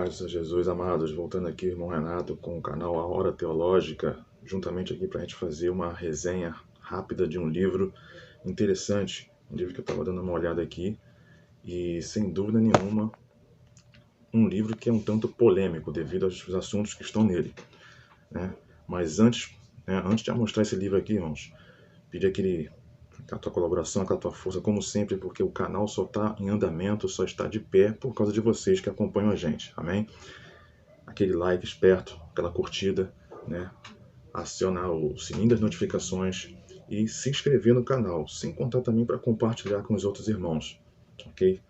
paz de Jesus, amados. Voltando aqui, irmão Renato, com o canal A Hora Teológica, juntamente aqui para a gente fazer uma resenha rápida de um livro interessante, um livro que eu estava dando uma olhada aqui, e sem dúvida nenhuma, um livro que é um tanto polêmico devido aos assuntos que estão nele, né? Mas antes de eu mostrar esse livro aqui, irmãos, pedir a tua colaboração, com a tua força, como sempre, porque o canal só está em andamento, só está de pé por causa de vocês que acompanham a gente, amém? Aquele like esperto, aquela curtida, né? Acionar o sininho das notificações e se inscrever no canal, sem contar também para compartilhar com os outros irmãos, ok?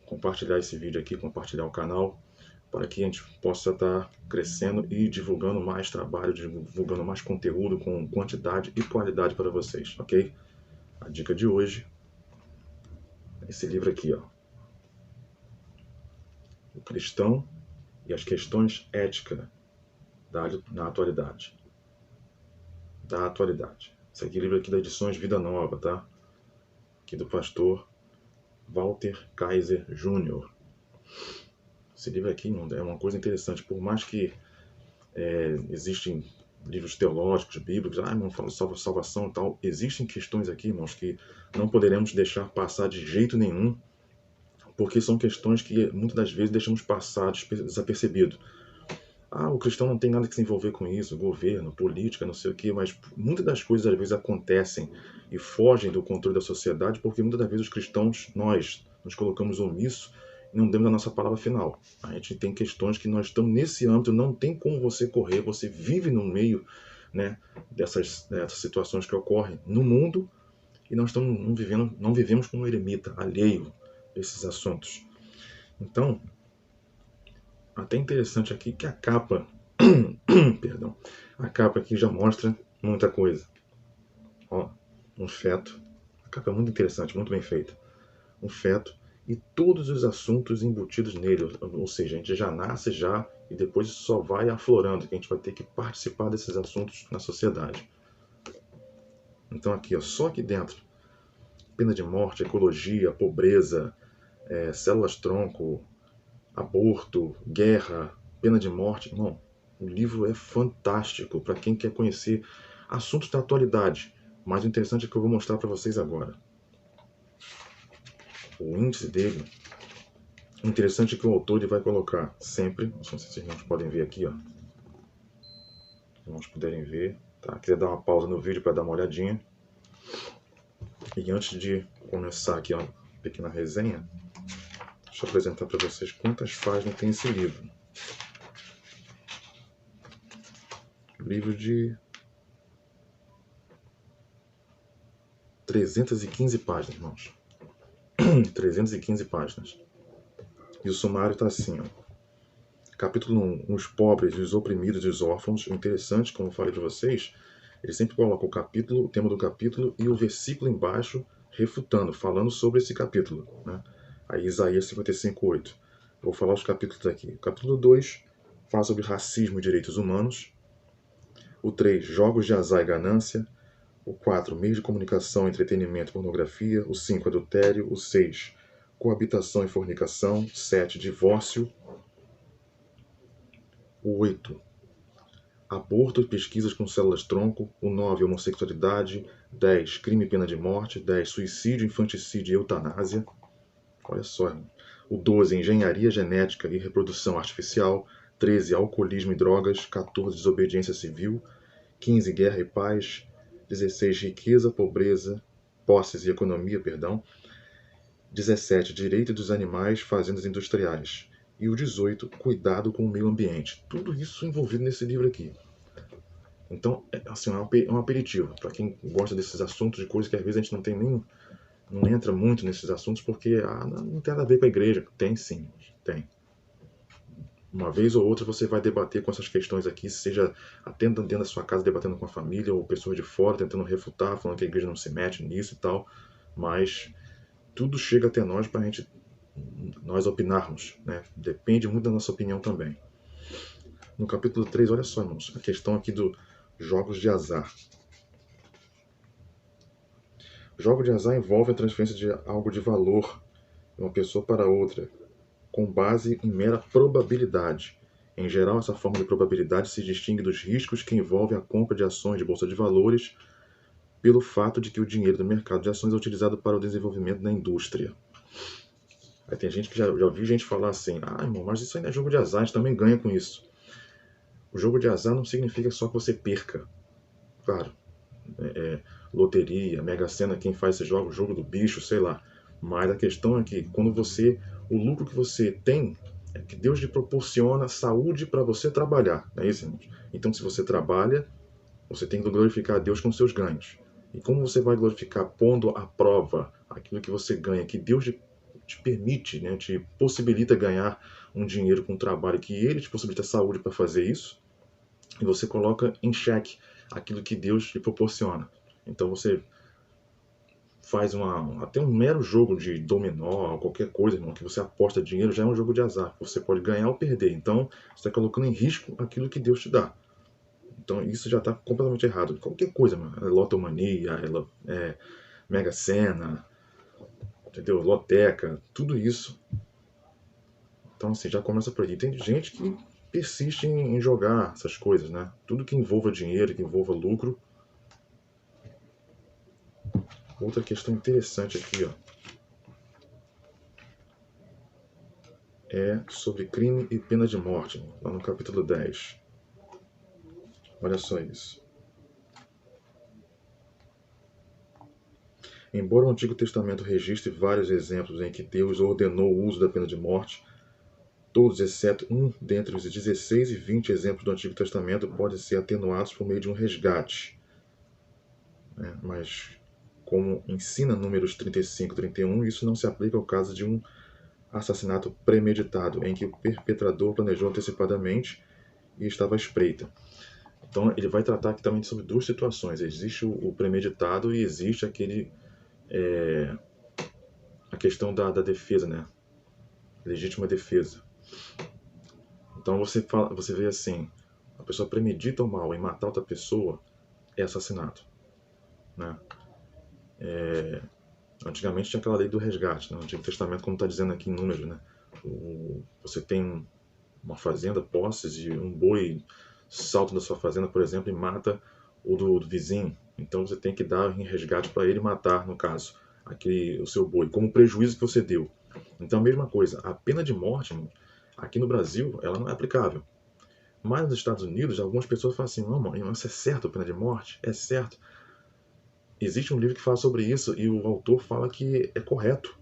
Compartilhar esse vídeo aqui, compartilhar o canal, para que a gente possa estar crescendo e divulgando mais trabalho, divulgando mais conteúdo com quantidade e qualidade para vocês, ok? A dica de hoje é esse livro aqui, ó. O Cristão e as Questões Éticas na Atualidade. Esse aqui é o livro aqui da Edições Vida Nova, tá? Aqui do pastor Walter Kaiser Jr. Esse livro aqui é uma coisa interessante, por mais que existem livros teológicos, bíblicos, irmão, fala sobre salvação e tal, existem questões aqui, irmãos, que não poderemos deixar passar de jeito nenhum, porque são questões que muitas das vezes deixamos passar desapercebido. O cristão não tem nada que se envolver com isso, governo, política, não sei o quê, mas muitas das coisas às vezes acontecem e fogem do controle da sociedade, porque muitas das vezes os cristãos, nós nos colocamos omissos e não demos a nossa palavra final. A gente tem questões que nós estamos nesse âmbito, não tem como você correr, você vive no meio, né, dessas situações que ocorrem no mundo e nós não vivemos como um eremita, alheio a esses assuntos. Então, até interessante aqui que a capa, perdão, a capa aqui já mostra muita coisa. Ó, um feto, a capa é muito interessante, muito bem feita. Um feto e todos os assuntos embutidos nele, ou seja, a gente já nasce e depois só vai aflorando, que a gente vai ter que participar desses assuntos na sociedade. Então aqui, ó, só aqui dentro, pena de morte, ecologia, pobreza, células-tronco, aborto, guerra, pena de morte. Irmão, o livro é fantástico para quem quer conhecer assuntos da atualidade. Mas o interessante é que eu vou mostrar para vocês agora. O índice dele, o interessante é que o autor ele vai colocar sempre, não sei se os irmãos podem ver aqui, ó. Se os irmãos puderem ver, tá? Queria dar uma pausa no vídeo para dar uma olhadinha. E antes de começar aqui uma pequena resenha, deixa eu apresentar para vocês quantas páginas tem esse livro. Livro de 315 páginas, irmãos. 315 páginas. E o sumário está assim, ó. Capítulo 1, os pobres, os oprimidos e os órfãos. O interessante, como eu falei para vocês, ele sempre coloca o tema do capítulo e o versículo embaixo refutando, falando sobre esse capítulo, né? Aí Isaías 55:8. Eu vou falar os capítulos aqui. O capítulo 2 fala sobre racismo e direitos humanos. O 3, jogos de azar e ganância. O 4, meio de comunicação, entretenimento e pornografia. O 5, adultério. O 6, coabitação e fornicação. 7, divórcio. O 8, aborto e pesquisas com células-tronco. O 9, homossexualidade. 10, crime e pena de morte. 10, suicídio, infanticídio e eutanásia. Olha só, irmão. O 12, engenharia genética e reprodução artificial. 13, alcoolismo e drogas. 14, desobediência civil. 15, guerra e paz. 16, riqueza, pobreza, posses e economia, perdão. 17, direito dos animais, fazendas industriais. E o 18, cuidado com o meio ambiente. Tudo isso envolvido nesse livro aqui. Então, assim, é um aperitivo para quem gosta desses assuntos, de coisas que às vezes a gente não entra muito nesses assuntos porque não tem nada a ver com a igreja. Tem sim, tem. Uma vez ou outra você vai debater com essas questões aqui, seja até dentro da sua casa debatendo com a família ou pessoas de fora tentando refutar, falando que a igreja não se mete nisso e tal, mas tudo chega até nós para nós opinarmos, né? Depende muito da nossa opinião também. No capítulo 3, olha só, irmãos, a questão aqui dos jogos de azar. Jogo de azar envolve a transferência de algo de valor de uma pessoa para outra, com base em mera probabilidade. Em geral, essa forma de probabilidade se distingue dos riscos que envolvem a compra de ações de bolsa de valores pelo fato de que o dinheiro do mercado de ações é utilizado para o desenvolvimento da indústria. Aí tem gente que já ouviu gente falar assim, irmão, mas isso aí não é jogo de azar, a gente também ganha com isso. O jogo de azar não significa só que você perca. Claro, loteria, Mega Sena, quem faz esse jogo, jogo do bicho, sei lá. Mas a questão é que o lucro que você tem, é que Deus lhe proporciona saúde para você trabalhar. Não é isso, irmãos? Então, se você trabalha, você tem que glorificar a Deus com seus ganhos. E como você vai glorificar pondo à prova aquilo que você ganha, que Deus te permite, né, te possibilita ganhar um dinheiro com um trabalho, que Ele te possibilita saúde para fazer isso, e você coloca em xeque aquilo que Deus lhe proporciona. Então você faz até um mero jogo de dominó, qualquer coisa, irmão, que você aposta dinheiro, já é um jogo de azar. Você pode ganhar ou perder. Então, você está colocando em risco aquilo que Deus te dá. Então, isso já está completamente errado. Qualquer coisa, mano. É lotomania, Mega Sena, entendeu? Loteca, tudo isso. Então, assim, já começa por aí. Tem gente que persiste em jogar essas coisas, né? Tudo que envolva dinheiro, que envolva lucro. Outra questão interessante aqui, ó, é sobre crime e pena de morte, lá no capítulo 10. Olha só isso. Embora o Antigo Testamento registre vários exemplos em que Deus ordenou o uso da pena de morte, todos exceto um dentre os 16 e 20 exemplos do Antigo Testamento podem ser atenuados por meio de um resgate. Mas, como ensina Números 35 e 31, isso não se aplica ao caso de um assassinato premeditado, em que o perpetrador planejou antecipadamente e estava à espreita. Então, ele vai tratar aqui também sobre duas situações. Existe o premeditado e existe a questão da defesa, né? Legítima defesa. Então, você vê assim, a pessoa premedita o mal em matar outra pessoa, é assassinato, né? Antigamente tinha aquela lei do resgate, né? No Antigo Testamento, como está dizendo aqui em Números, né? Você tem uma fazenda, posses, e um boi salta da sua fazenda, por exemplo, e mata o do vizinho. Então você tem que dar em resgate para ele matar, no caso, o seu boi, como prejuízo que você deu. Então a mesma coisa, a pena de morte, aqui no Brasil, ela não é aplicável. Mas nos Estados Unidos, algumas pessoas falam assim, não, mano, isso é certo, a pena de morte? É certo. Existe um livro que fala sobre isso e o autor fala que é correto.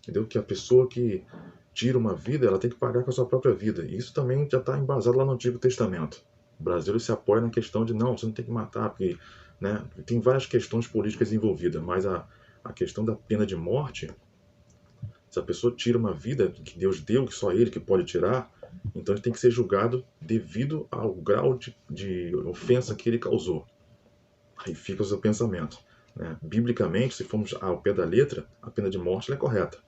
Entendeu? Que a pessoa que tira uma vida, ela tem que pagar com a sua própria vida. E isso também já está embasado lá no Antigo Testamento. O Brasil se apoia na questão de não, você não tem que matar, porque, né, tem várias questões políticas envolvidas, mas a questão da pena de morte, se a pessoa tira uma vida que Deus deu, que só Ele que pode tirar, então ele tem que ser julgado devido ao grau de ofensa que ele causou. Aí fica o seu pensamento. Né? Biblicamente, se formos ao pé da letra, a pena de morte é correta.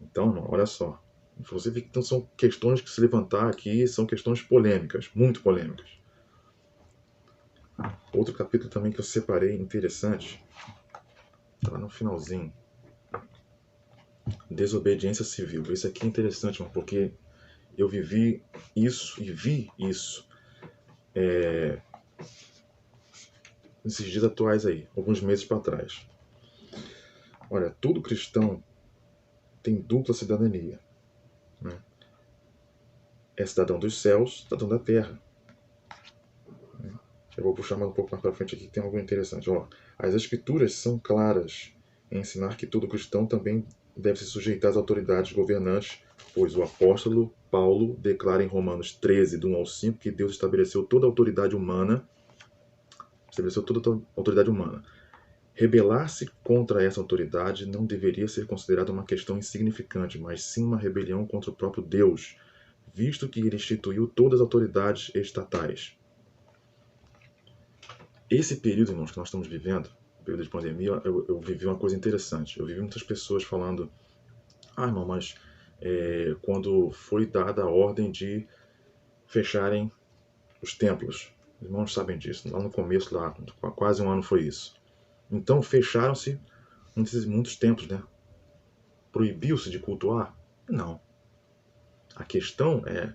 Então, olha só. Você vê que então, são questões que se levantar aqui, são questões polêmicas, muito polêmicas. Outro capítulo também que eu separei interessante, está lá no finalzinho. Desobediência civil. Isso aqui é interessante, mano, porque eu vivi isso e vi isso nesses dias atuais aí, alguns meses para trás. Olha, todo cristão tem dupla cidadania. Né? É cidadão dos céus, cidadão da terra. Eu vou puxar mais um pouco mais para frente aqui, que tem algo interessante. Ó, as escrituras são claras em ensinar que todo cristão também deve se sujeitar às autoridades governantes, pois o apóstolo Paulo declara em Romanos 13, do 1 ao 5, que Deus estabeleceu toda a autoridade humana. Rebelar-se contra essa autoridade não deveria ser considerado uma questão insignificante, mas sim uma rebelião contra o próprio Deus, visto que ele instituiu todas as autoridades estatais. Esse período, irmãos, que nós estamos vivendo, período de pandemia, eu vivi uma coisa interessante. Eu vivi muitas pessoas falando, irmão, mas quando foi dada a ordem de fecharem os templos, os irmãos sabem disso, lá no começo, lá, quase um ano foi isso. Então fecharam-se muitos templos, né? Proibiu-se de cultuar? Não. A questão é,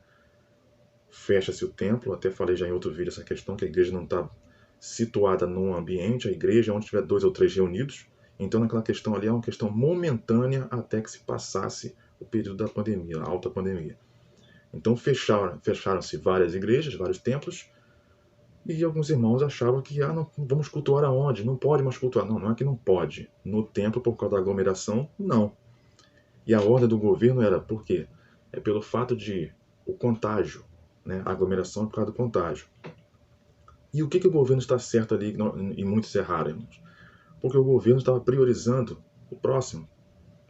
fecha-se o templo, até falei já em outro vídeo essa questão, que a igreja não está situada num ambiente, a igreja é onde tiver 2 ou 3 reunidos, então naquela questão ali é uma questão momentânea até que se passasse o período da pandemia, a alta pandemia. Então fecharam-se várias igrejas, vários templos, e alguns irmãos achavam que, não, vamos cultuar aonde? Não pode mais cultuar. Não, não é que não pode. No templo, por causa da aglomeração, não. E a ordem do governo era, por quê? É pelo fato de o contágio, né? A aglomeração é por causa do contágio. E o que o governo está certo ali, e muitos erraram, irmãos? Porque o governo estava priorizando o próximo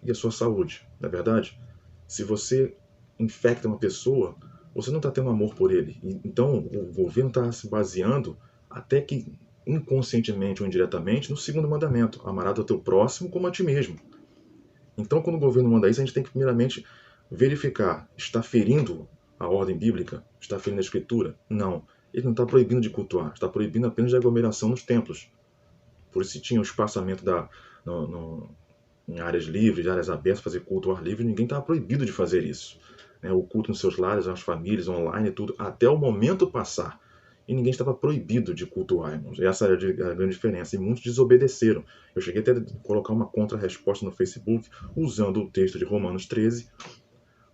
e a sua saúde, não é verdade? Se você infecta uma pessoa, você não está tendo amor por ele. Então, o governo está se baseando, até que inconscientemente ou indiretamente, no segundo mandamento: amarás ao teu próximo como a ti mesmo. Então, quando o governo manda isso, a gente tem que primeiramente verificar: está ferindo a ordem bíblica? Está ferindo a escritura? Não. Ele não está proibindo de cultuar, está proibindo apenas de aglomeração nos templos. Por isso, se tinha o espaçamento em áreas livres, áreas abertas, fazer culto ao ar livre, ninguém estava proibido de fazer isso. O culto nos seus lares, nas famílias, online, tudo, até o momento passar. E ninguém estava proibido de cultuar, irmãos. Essa era a grande diferença. E muitos desobedeceram. Eu cheguei até a colocar uma contra-resposta no Facebook, usando o texto de Romanos 13,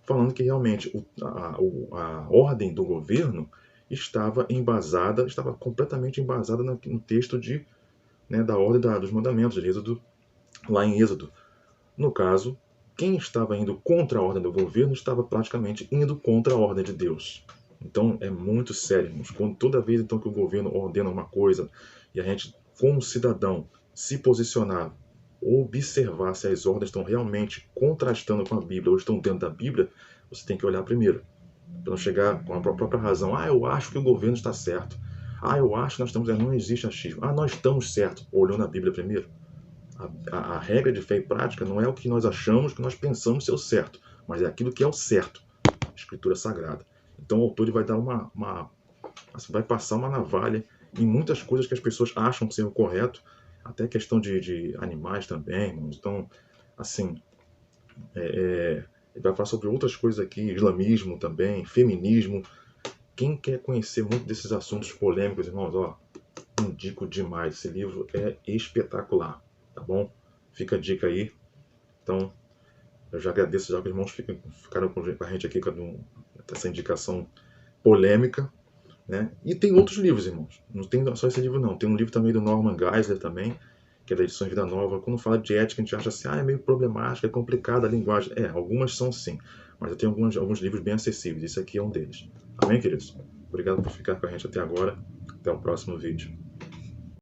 falando que realmente a ordem do governo estava embasada, estava completamente embasada no texto da ordem dos mandamentos, de Êxodo, lá em Êxodo. No caso, quem estava indo contra a ordem do governo estava praticamente indo contra a ordem de Deus. Então é muito sério, irmãos. Quando toda vez então que o governo ordena uma coisa e a gente, como cidadão, se posicionar, observar se as ordens estão realmente contrastando com a Bíblia ou estão dentro da Bíblia, você tem que olhar primeiro, para não chegar com a própria razão. Eu acho que o governo está certo. Eu acho que nós estamos errando. Não existe achismo. Nós estamos certos. Olhando a Bíblia primeiro. A regra de fé e prática não é o que nós achamos, que nós pensamos ser o certo, mas é aquilo que é o certo, a Escritura Sagrada. Então o autor vai dar vai passar uma navalha em muitas coisas que as pessoas acham ser o correto, até questão de animais também, irmãos. Então, assim, ele vai falar sobre outras coisas aqui, islamismo também, feminismo. Quem quer conhecer muito desses assuntos polêmicos, irmãos, indico demais. Esse livro é espetacular. Tá bom? Fica a dica aí. Então, eu já agradeço já que os irmãos ficaram com a gente aqui com essa indicação polêmica, né? E tem outros livros, irmãos. Não tem só esse livro, não. Tem um livro também do Norman Geisler também, que é da edição Vida Nova. Quando fala de ética, a gente acha assim, é meio problemática, é complicada a linguagem. Algumas são sim. Mas eu tenho alguns livros bem acessíveis. Esse aqui é um deles. Amém, queridos? Obrigado por ficar com a gente até agora. Até o próximo vídeo.